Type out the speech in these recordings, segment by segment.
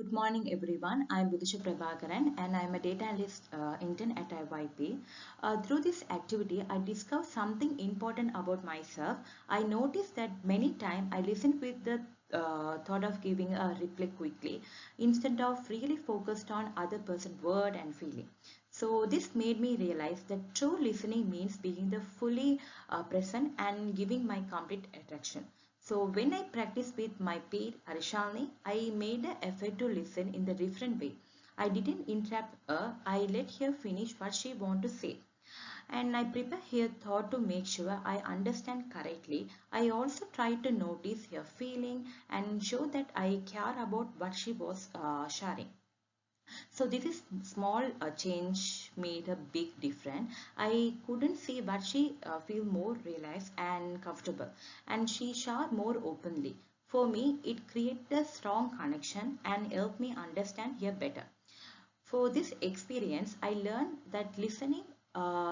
Good morning, everyone. I'm Vidusha Prabhakaran and I'm a data analyst intern at IYAP. Through this activity, I discovered something important about myself. I noticed that many times I listen with the thought of giving a reply quickly instead of really focused on other person's word and feeling. So this made me realize that true listening means being the fully present and giving my complete attention. So when I practiced with my peer Arishalni, I made an effort to listen in the different way. I didn't interrupt her, I let her finish what she wanted to say. And I prepare her thought to make sure I understand correctly. I also try to notice her feeling and show that I care about what she was sharing. So this is small change made a big difference. I couldn't see but she feel more relaxed and comfortable and she shared more openly. For me, it created a strong connection and helped me understand her better. For this experience, I learned that listening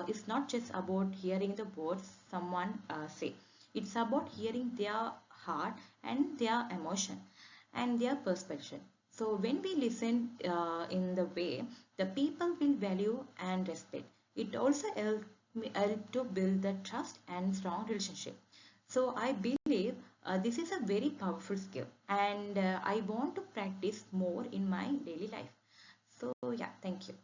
is not just about hearing the words someone say. It's about hearing their heart and their emotion and their perspective. So when we listen in the way, the people will value and respect. It also help to build the trust and strong relationship. So I believe this is a very powerful skill and I want to practice more in my daily life. So yeah, thank you.